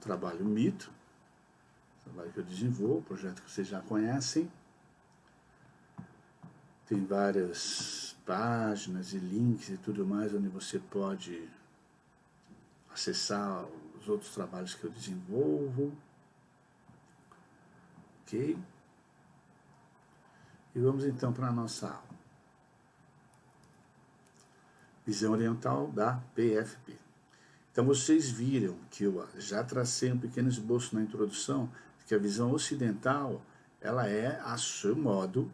trabalho Mito, trabalho que eu desenvolvo, projeto que vocês já conhecem. Tem várias páginas e links e tudo mais, onde você pode acessar os outros trabalhos que eu desenvolvo. Ok? E vamos então para a nossa aula. Visão oriental da PFP. Então vocês viram que eu já tracei um pequeno esboço na introdução, que a visão ocidental, ela é a seu modo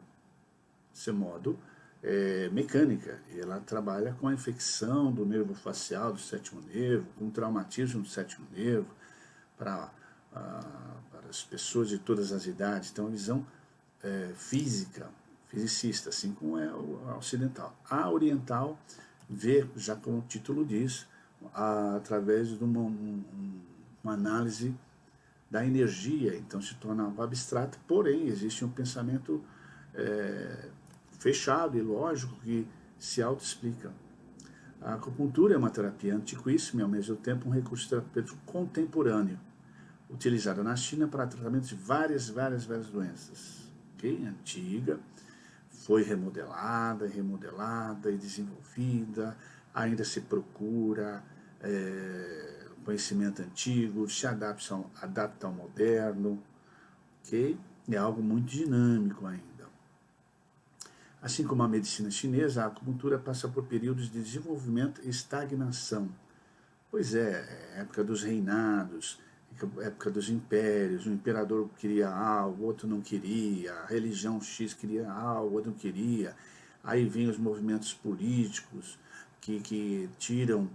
mecânica. E ela trabalha com a infecção do nervo facial, do sétimo nervo, com o traumatismo do sétimo nervo, para as pessoas de todas as idades. Então a visão fisicista, assim como é a ocidental. A oriental vê, já como o título diz, através de uma análise da energia, então se torna algo abstrato, porém existe um pensamento fechado e lógico que se autoexplica. A acupuntura é uma terapia antiquíssima e ao mesmo tempo um recurso terapêutico contemporâneo, utilizada na China para tratamento de várias doenças. Okay? Antiga, foi remodelada e desenvolvida, ainda se procura conhecimento antigo, se adapta ao moderno, ok? É algo muito dinâmico ainda. Assim como a medicina chinesa, a acupuntura passa por períodos de desenvolvimento e estagnação. Pois é, época dos reinados, época dos impérios, o imperador queria algo, o outro não queria, a religião X queria algo, o outro não queria. Aí vem os movimentos políticos que tiram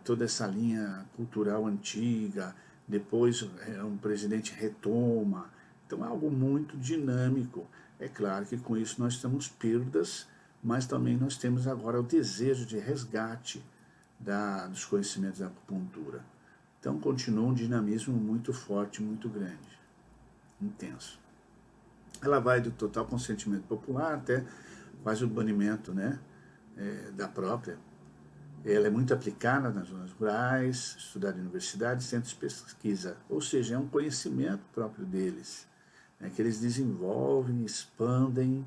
toda essa linha cultural antiga, depois um presidente retoma. Então é algo muito dinâmico. É claro que com isso nós temos perdas, mas também nós temos agora o desejo de resgate dos conhecimentos da acupuntura. Então continua um dinamismo muito forte, muito grande, intenso. Ela vai do total consentimento popular até quase o banimento, né, da própria. Ela é muito aplicada nas zonas rurais, estudada em universidades, centros de pesquisa, ou seja, é um conhecimento próprio deles, né, que eles desenvolvem, expandem,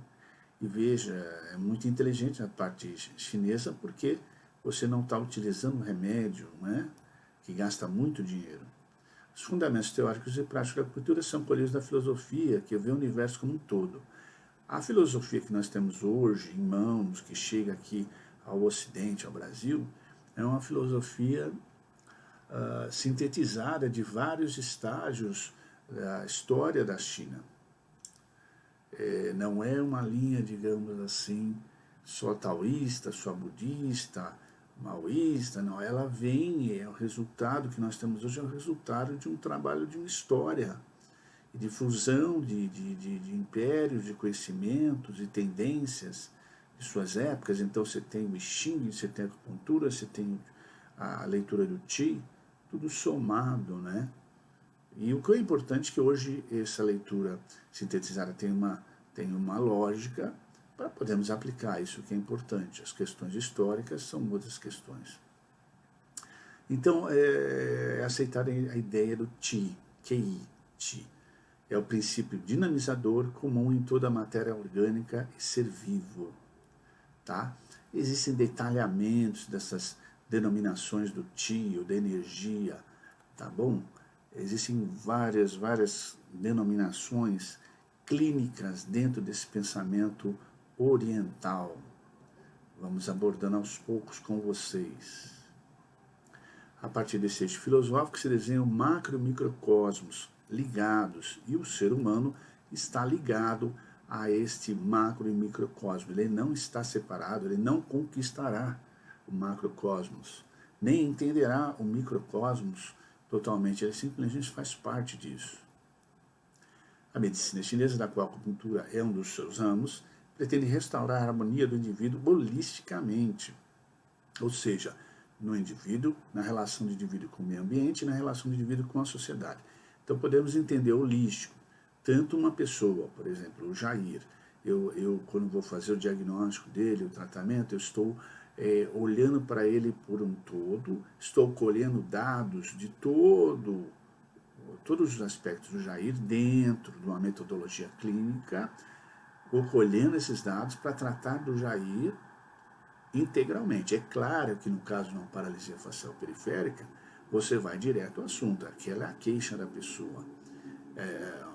e veja, é muito inteligente a parte chinesa, porque você não está utilizando remédio, né, que gasta muito dinheiro. Os fundamentos teóricos e práticos da acupuntura são colhidos da filosofia, que vê o universo como um todo. A filosofia que nós temos hoje em mãos, que chega aqui ao Ocidente, ao Brasil, é uma filosofia sintetizada de vários estágios da história da China. Não é uma linha, digamos assim, só taoísta, só budista, maoísta, não. Ela vem, o resultado que nós temos hoje é o resultado de um trabalho de uma história, de fusão de impérios, de conhecimentos e tendências de suas épocas. Então você tem o I Ching, você tem a acupuntura, você tem a leitura do Qi, tudo somado, né? E o que é importante é que hoje essa leitura sintetizada tem uma lógica para podermos aplicar isso que é importante. As questões históricas são outras questões. Então, aceitar a ideia do Qi, Qi. É o princípio dinamizador comum em toda a matéria orgânica e ser vivo. Tá? Existem detalhamentos dessas denominações do Qi ou da energia, tá bom? Existem várias denominações clínicas dentro desse pensamento oriental. Vamos abordando aos poucos com vocês. A partir desse eixo filosófico se desenham macro e microcosmos ligados, e o ser humano está ligado a este macro e microcosmo. Ele não está separado, ele não conquistará o macrocosmos, nem entenderá o microcosmos totalmente, ele simplesmente faz parte disso. A medicina chinesa, da qual a acupuntura é um dos seus ramos, pretende restaurar a harmonia do indivíduo holisticamente, ou seja, no indivíduo, na relação do indivíduo com o meio ambiente e na relação do indivíduo com a sociedade. Então podemos entender holístico. Tanto uma pessoa, por exemplo, o Jair, eu quando vou fazer o diagnóstico dele, o tratamento, eu estou olhando para ele por um todo, estou colhendo dados de todo todos os aspectos do Jair dentro de uma metodologia clínica, colhendo esses dados para tratar do Jair integralmente. É claro que no caso de uma paralisia facial periférica, você vai direto ao assunto, aquela é a queixa da pessoa.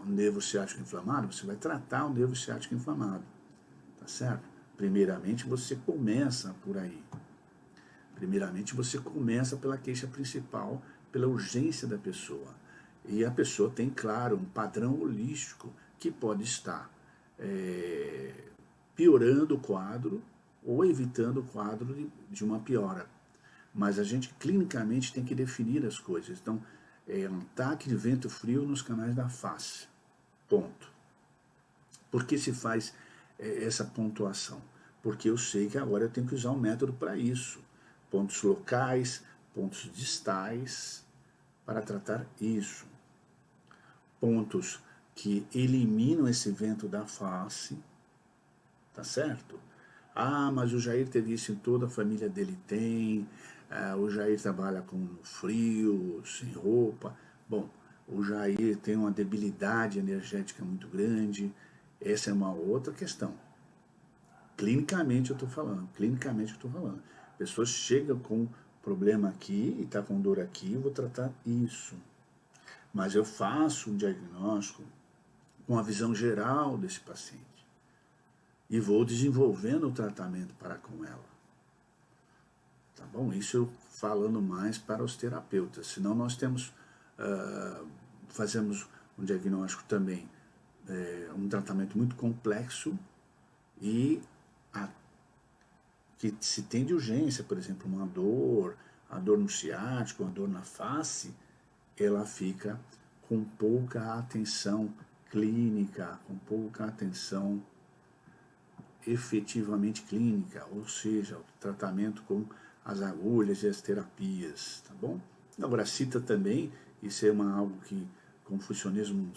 Um nervo ciático inflamado, você vai tratar o nervo ciático inflamado, tá certo? Primeiramente você começa por aí. Primeiramente você começa pela queixa principal, pela urgência da pessoa. E a pessoa tem, claro, um padrão holístico que pode estar piorando o quadro ou evitando o quadro de uma piora. Mas a gente clinicamente tem que definir as coisas. Então, um ataque de vento frio nos canais da face. Ponto. Por que se faz essa pontuação? Porque eu sei que agora eu tenho que usar um método para isso. Pontos locais, pontos distais, para tratar isso. Pontos que eliminam esse vento da face, tá certo? Ah, mas o Jair teve isso em toda a família dele tem, o Jair trabalha com frio, sem roupa. Bom, o Jair tem uma debilidade energética muito grande, essa é uma outra questão. Clinicamente eu estou falando, A pessoa chega com problema aqui e está com dor aqui, eu vou tratar isso. Mas eu faço um diagnóstico com a visão geral desse paciente e vou desenvolvendo o tratamento para com ela. Tá bom? Isso eu falando mais para os terapeutas. Senão nós fazemos um diagnóstico também, um tratamento muito complexo e que se tem de urgência, por exemplo, a dor no ciático, uma dor na face, ela fica com pouca atenção clínica, com pouca atenção efetivamente clínica, ou seja, o tratamento com as agulhas e as terapias, tá bom? Agora, cita também, isso é algo que o confucionismo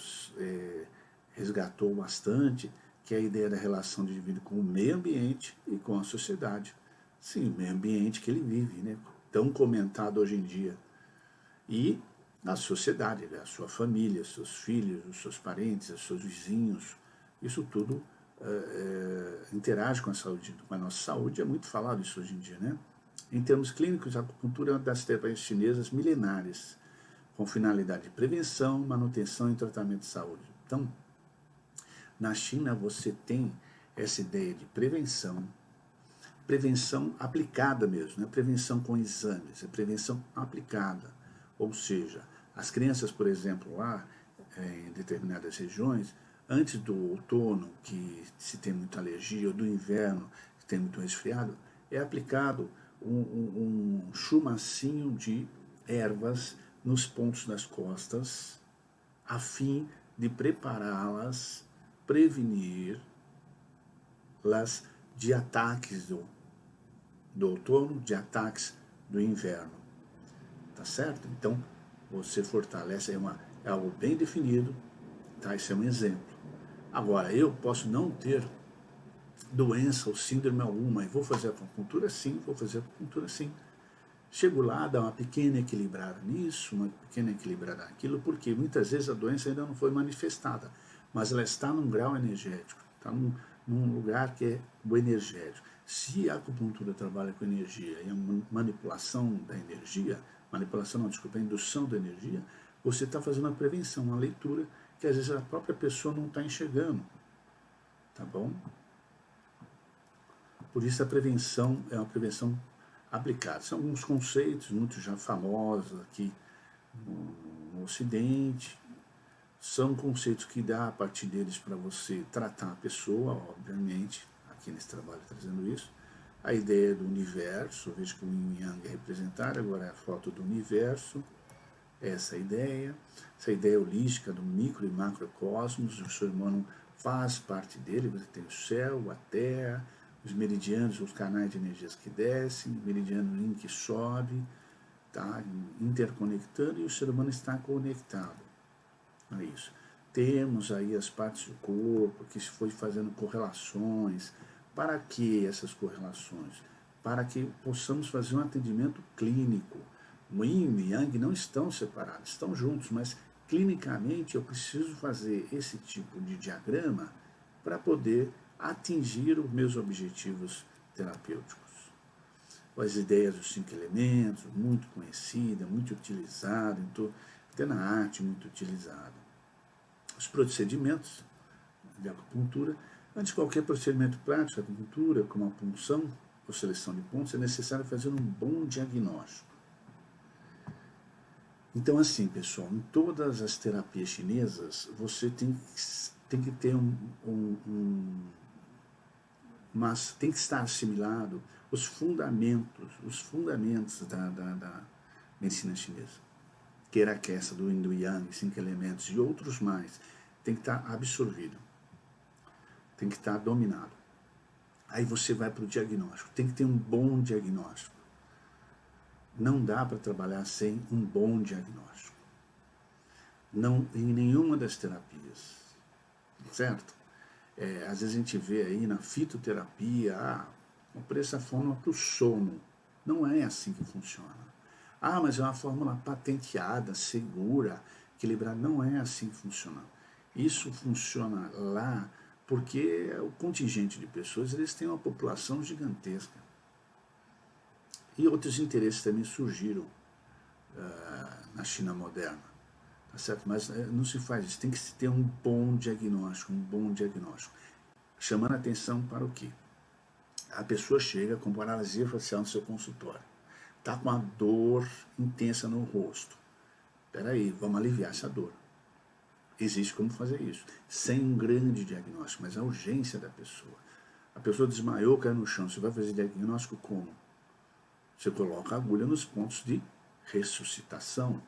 resgatou bastante, que é a ideia da relação do indivíduo com o meio ambiente e com a sociedade. Sim, o meio ambiente que ele vive, né? Tão comentado hoje em dia. E a sociedade, a sua família, os seus filhos, os seus parentes, os seus vizinhos, isso tudo interage com a saúde, com a nossa saúde, é muito falado isso hoje em dia, né? Em termos clínicos, a acupuntura é uma das terapias chinesas milenares, com finalidade de prevenção, manutenção e tratamento de saúde. Então, na China você tem essa ideia de prevenção aplicada mesmo, não é prevenção com exames, é prevenção aplicada. Ou seja, as crianças, por exemplo, lá em determinadas regiões, antes do outono, que se tem muita alergia, ou do inverno, que tem muito resfriado, é aplicado um chumacinho de ervas nos pontos das costas, a fim de prepará-las, preveni-las de ataques do outono, de ataques do inverno. Tá certo? Então, você fortalece, é algo bem definido, tá? Esse é um exemplo. Agora, eu posso não ter doença ou síndrome alguma, e vou fazer acupuntura sim, Chego lá, dá uma pequena equilibrada nisso, uma pequena equilibrada naquilo, porque muitas vezes a doença ainda não foi manifestada, mas ela está num grau energético, está num lugar que é o energético. Se a acupuntura trabalha com energia e a manipulação da energia, a indução da energia, você está fazendo uma prevenção, uma leitura que às vezes a própria pessoa não está enxergando, tá bom? Por isso a prevenção é uma prevenção aplicada. São alguns conceitos muito já famosos aqui no Ocidente, são conceitos que dá a partir deles para você tratar a pessoa, obviamente, aqui nesse trabalho trazendo isso, a ideia do universo, veja que o Yin Yang é representado, agora é a foto do universo, essa ideia holística do micro e macrocosmos, o ser humano faz parte dele, você tem o céu, a terra, os meridianos, os canais de energias que descem, o meridiano Yin que sobe, tá interconectando e o ser humano está conectado. É isso. Temos aí as partes do corpo que se foi fazendo correlações. Para que essas correlações? Para que possamos fazer um atendimento clínico. O Yin e o Yang não estão separados, estão juntos, mas clinicamente eu preciso fazer esse tipo de diagrama para poder atingir os meus objetivos terapêuticos. As ideias dos 5 elementos, muito conhecida, muito utilizada, até na arte muito utilizada. Os procedimentos de acupuntura. Antes de qualquer procedimento prático de acupuntura, como a punção ou seleção de pontos, é necessário fazer um bom diagnóstico. Então, assim, pessoal, em todas as terapias chinesas, você tem que ter mas tem que estar assimilado os fundamentos da medicina chinesa, que era essa do Yin do Yang, 5 elementos e outros mais, tem que estar absorvido, tem que estar dominado. Aí você vai para o diagnóstico, tem que ter um bom diagnóstico. Não dá para trabalhar sem um bom diagnóstico. Não em nenhuma das terapias, certo? Às vezes a gente vê aí na fitoterapia, por essa fórmula para o sono. Não é assim que funciona. Mas é uma fórmula patenteada, segura, equilibrada. Não é assim que funciona. Isso funciona lá porque o contingente de pessoas, eles têm uma população gigantesca. E outros interesses também surgiram na China moderna, tá certo? Mas não se faz isso, tem que se ter um bom diagnóstico, chamando a atenção para o quê? A pessoa chega com paralisia facial no seu consultório, está com uma dor intensa no rosto. Espera aí, vamos aliviar essa dor. Existe como fazer isso, sem um grande diagnóstico, mas a urgência da pessoa. A pessoa desmaiou, caiu no chão, você vai fazer diagnóstico como? Você coloca a agulha nos pontos de ressuscitação,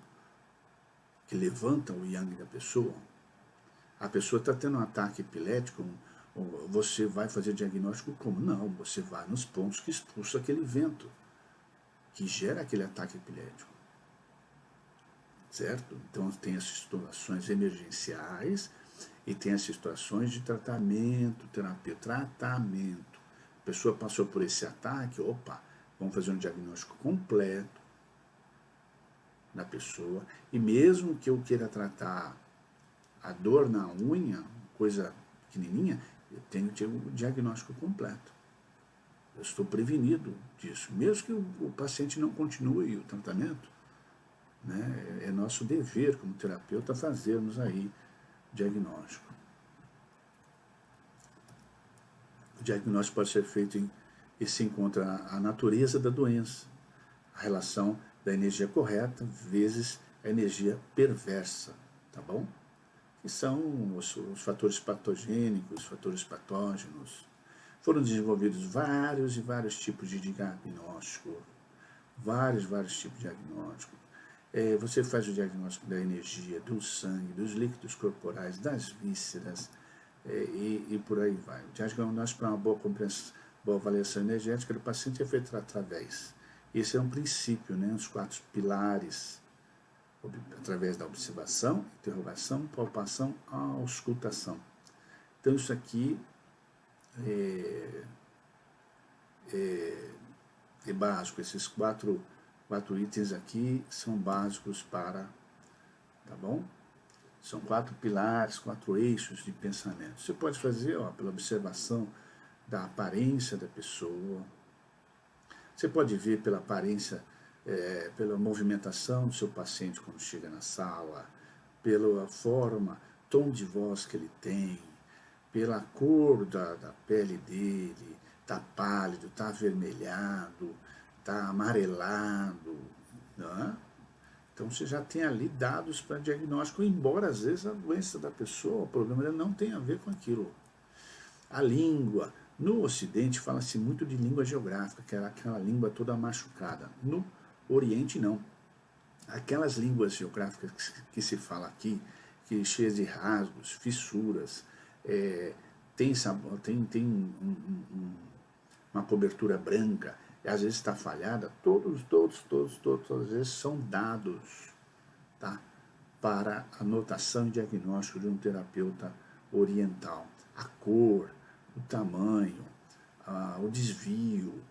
que levantam o yang da pessoa. A pessoa está tendo um ataque epilético, você vai fazer diagnóstico como? Não, você vai nos pontos que expulsam aquele vento, que gera aquele ataque epilético. Certo? Então tem as situações emergenciais e tem as situações de tratamento, terapia, tratamento. A pessoa passou por esse ataque, vamos fazer um diagnóstico completo da pessoa, e mesmo que eu queira tratar a dor na unha, coisa pequenininha, eu tenho que ter um diagnóstico completo. Eu estou prevenido disso, mesmo que o paciente não continue o tratamento, né? É nosso dever como terapeuta fazermos aí diagnóstico. O diagnóstico pode ser feito e se encontra a natureza da doença, a relação da energia correta vezes a energia perversa, tá bom? Que são os fatores patogênicos, os fatores patógenos. Foram desenvolvidos vários e vários tipos de diagnóstico, vários tipos de diagnóstico. Você faz o diagnóstico da energia, do sangue, dos líquidos corporais, das vísceras, e por aí vai. O diagnóstico para uma boa avaliação energética do paciente é feito através. Esse é um princípio, né? Os 4 pilares, através da observação, interrogação, palpação, auscultação. Então isso aqui é básico, esses quatro itens aqui são básicos para, tá bom? São 4 pilares, 4 eixos de pensamento. Você pode fazer pela observação da aparência da pessoa. Você pode ver pela aparência, pela movimentação do seu paciente quando chega na sala, pela forma, tom de voz que ele tem, pela cor da pele dele, está pálido, está avermelhado, está amarelado, né? Então você já tem ali dados para diagnóstico, embora às vezes a doença da pessoa, o problema dela não tenha a ver com aquilo. A língua, no Ocidente fala-se muito de língua geográfica, que é aquela língua toda machucada. No Oriente não. Aquelas línguas geográficas que se fala aqui, que cheias de rasgos, fissuras, tem uma cobertura branca, e às vezes está falhada, todos às vezes são dados, tá? Para anotação e diagnóstico de um terapeuta oriental. A cor, o tamanho, o desvio,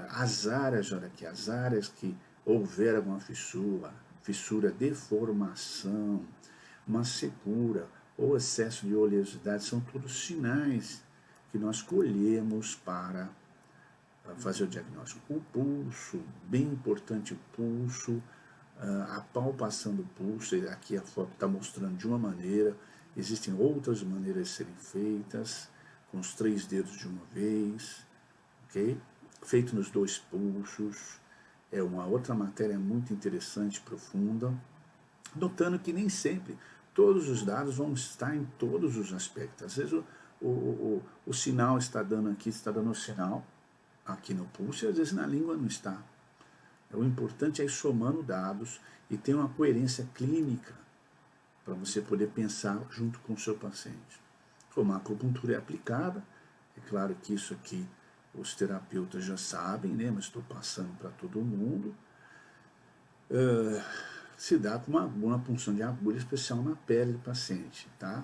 as áreas, olha aqui, as áreas que houver alguma fissura, deformação, uma secura ou excesso de oleosidade, são todos sinais que nós colhemos para fazer o diagnóstico. O pulso, bem importante o pulso, a palpação do pulso, aqui a foto está mostrando de uma maneira, existem outras maneiras de serem feitas, com os 3 dedos de uma vez, ok? Feito nos 2 pulsos, é uma outra matéria muito interessante, profunda, notando que nem sempre todos os dados vão estar em todos os aspectos. Às vezes o sinal está dando aqui, está dando o sinal aqui no pulso, e às vezes na língua não está. O importante é ir somando dados e ter uma coerência clínica para você poder pensar junto com o seu paciente. Como a acupuntura é aplicada, é claro que isso aqui os terapeutas já sabem, né, mas estou passando para todo mundo, se dá com uma punção de agulha especial na pele do paciente, tá?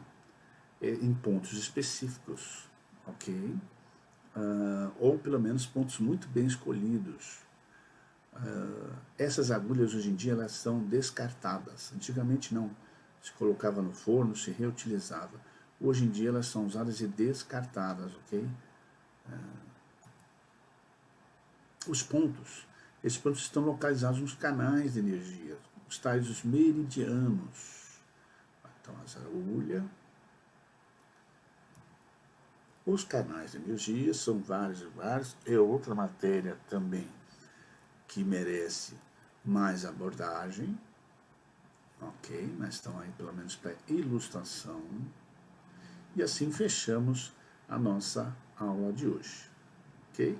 Em pontos específicos, ok? Ou pelo menos pontos muito bem escolhidos. Essas agulhas hoje em dia elas são descartadas. Antigamente não, se colocava no forno, se reutilizava. Hoje em dia elas são usadas e descartadas, ok? Os pontos, esses pontos estão localizados nos canais de energia, os tais os meridianos. Então as agulhas, os canais de energia são vários e vários. É outra matéria também que merece mais abordagem, ok? Mas estão aí pelo menos para ilustração. E assim fechamos a nossa aula de hoje, ok?